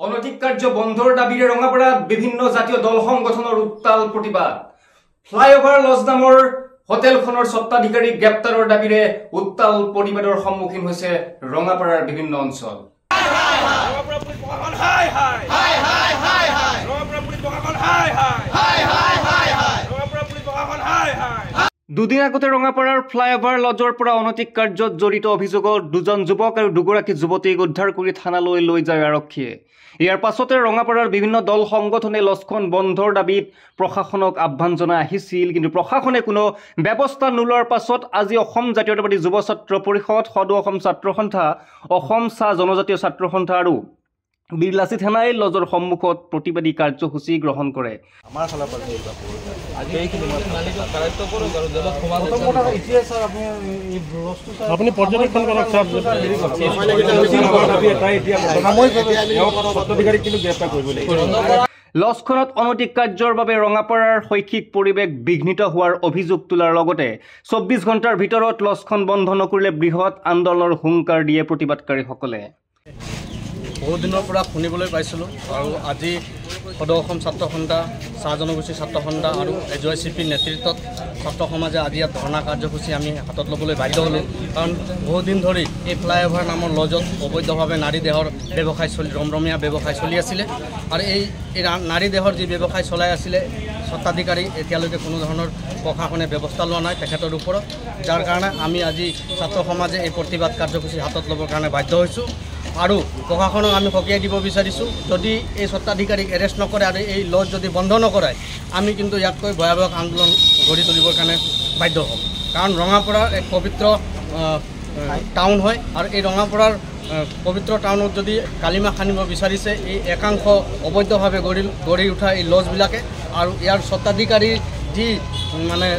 অনৈতিক কাৰ্য বন্ধৰ দাবিৰে ৰঙাপাড়াত বিভিন্ন জাতীয় দল সংগঠনেৰ উত্তাল প্ৰতিবাদ। ফ্লাইওভাৰ লজ নামৰ হোটেলখনৰ স্বত্বাধিকাৰী গ্ৰেপ্তাৰৰ দাবিৰে উত্তাল প্ৰতিবাদৰ সন্মুখীন হৈছে ৰঙাপাৰাৰ বিভিন্ন অঞ্চল। দুদিন আগতে ৰঙাপাৰাৰ ফ্লাইওভাৰ লজৰ পৰা অনৈতিক কাৰ্যত জড়িত অভিযোগত দুজন যুৱক আৰু দুগৰাকী যুৱতীক উদ্ধাৰ কৰি থানালৈ লৈ যায় আৰক্ষীয়ে। ইয়াৰ পাছতে ৰঙাপাৰাৰ বিভিন্ন দল সংগঠনে লজখন বন্ধৰ দাবীত প্ৰশাসনক আহ্বান জনাই আহিছিল, কিন্তু প্ৰশাসনে কোনো ব্যৱস্থা নোলোৱাৰ পাছত আজি অসম জাতীয়তাবাদী যুৱ ছাত্ৰ পৰিষদ, সদৌ অসম ছাত্ৰ সন্থা, অসম চাহ জনজাতীয় ছাত্ৰ সন্থা আৰু বিৰলাচি থানাই লজৰ সন্মুখত প্ৰতিবাদী কাৰ্যসূচী গ্ৰহণ কৰে। লজখনত অনৈতিক কাৰ্যৰ বাবে ৰঙাপাৰাৰ শৈক্ষিক পৰিৱেশ বিঘ্নিত হোৱাৰ অভিযোগ তোলাৰ লগতে 24 ঘণ্টাৰ ভিতৰত লজখন বন্ধ নকৰিলে বৃহৎ আন্দোলনৰ হুংকাৰ দিয়ে প্ৰতিবাদকাৰীসকলে। বহুত দিনৰ পৰা শুনিবলৈ পাইছিলোঁ আৰু আজি সদৌ অসম ছাত্ৰ সন্থা, চাহ জনগোষ্ঠী ছাত্ৰ সন্থা আৰু AJCPৰ নেতৃত্বত ছাত্ৰ সমাজে আজি ইয়াত ধৰ্ণা কাৰ্যসূচী আমি হাতত ল'বলৈ বাধ্য হ'লোঁ। কাৰণ বহুত দিন ধৰি এই ফ্লাইঅভাৰ নামৰ লজত অবৈধভাৱে নাৰী দেহৰ ব্যৱসায় ৰমৰমীয়া ব্যৱসায় চলি আছিলে আৰু এই নাৰী দেহৰ যি ব্যৱসায় চলাই আছিলে স্বত্বাধিকাৰী এতিয়ালৈকে কোনো ধৰণৰ প্ৰশাসনে ব্যৱস্থা লোৱা নাই তেখেতৰ ওপৰত, যাৰ কাৰণে আমি আজি ছাত্ৰ সমাজে এই প্ৰতিবাদ কাৰ্যসূচী হাতত ল'বৰ কাৰণে বাধ্য হৈছোঁ। আৰু প্ৰশাসনক আমি সকীয়াই দিব বিচাৰিছোঁ, যদি এই স্বত্বাধিকাৰীক এৰেষ্ট নকৰে আৰু এই লজ যদি বন্ধ নকৰায় আমি কিন্তু ইয়াতকৈ ভয়াৱহ আন্দোলন গঢ়ি তুলিবৰ কাৰণে বাধ্য হ'ম। কাৰণ ৰঙাপাৰাৰ এক পবিত্ৰ টাউন হয় আৰু এই ৰঙাপাৰাৰ পবিত্ৰ টাউনত যদি কালিমা খানিব বিচাৰিছে এই একাংশ অবৈধভাৱে গঢ়ি উঠা এই লজবিলাকে আৰু ইয়াৰ স্বত্বাধিকাৰীৰ যি মানে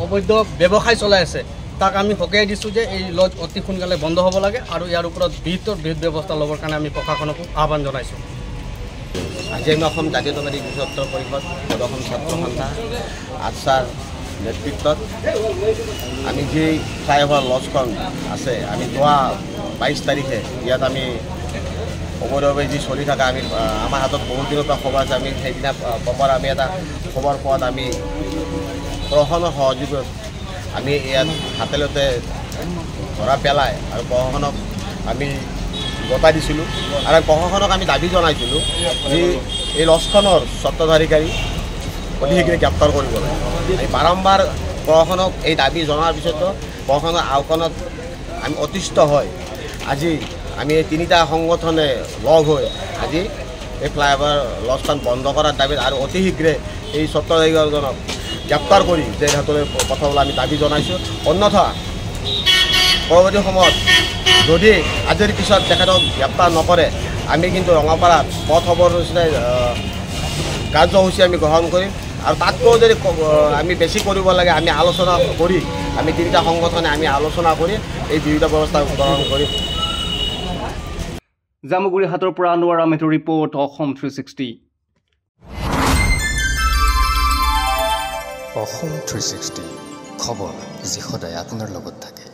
অবৈধ ব্যৱসায় চলাই আছে তাক আমি সকীয়াই দিছোঁ যে এই লজ অতি সোনকালে বন্ধ হ'ব লাগে আৰু ইয়াৰ ওপৰত বৃহৎ ব্যৱস্থা ল'বৰ কাৰণে আমি প্ৰশাসনকো আহ্বান জনাইছোঁ। আজি আমি অসম জাতীয়তাবাদী যুৱ ছাত্ৰ পৰিষদ, অসম ছাত্ৰ সন্থা, আছাৰ নেতৃত্বত আমি যি ফ্লাইঅভাৰ লজখন আছে আমি যোৱা 22 তাৰিখে ইয়াত আমি অবৈধভাৱে যি চলি থকা আমি আমাৰ হাতত বহুত দিনৰ পৰা খবৰ আছে। আমি সেইদিনা প্ৰপাৰ আমি এটা খবৰ পোৱাত আমি প্ৰশাসনৰ সহযোগত আমি ইয়াত হাতেলতে ধৰা পেলাই আৰু প্ৰশাসনক আমি গতাই দিছিলোঁ আৰু প্ৰশাসনক আমি দাবী জনাইছিলোঁ যে এই লজখনৰ স্বত্বাধিকাৰী অতি শীঘ্ৰে গ্ৰেপ্তাৰ কৰিব লাগে। আমি বাৰম্বাৰ প্ৰশাসনক এই দাবী জনাৰ পিছতো প্ৰশাসনৰ আওকাণত আমি অতিষ্ঠ হয় আজি আমি এই তিনিটা সংগঠনে লগ হৈ আজি এই ফ্লাইঅভাৰ লজখন বন্ধ কৰাৰ দাবীত আৰু অতি শীঘ্ৰে এই স্বত্বাধিকাৰীজনক গ্ৰেপ্তাৰ কৰি জেল হাতলৈ পঠাবলৈ আমি দাবী জনাইছোঁ। অন্যথা পৰৱৰ্তী সময়ত যদি আজিৰ পিছত তেখেতক গ্ৰেপ্তাৰ নকৰে আমি কিন্তু ৰঙাপাৰাত পথ অৱৰোধ কাৰ্যসূচী আমি গ্ৰহণ কৰিম আৰু তাতকৈও যদি আমি বেছি কৰিব লাগে আমি আলোচনা কৰি আমি তিনিটা সংগঠনে আমি আলোচনা কৰি এই বিৰোধ ব্যৱস্থা গ্ৰহণ কৰিম। জামুগুৰি হাতৰ পৰা আনোৱাৰ আহমেদৰ ৰিপৰ্ট, অসম 360। অসম 360 খবৰ যি সদায় আপোনাৰ লগত থাকে।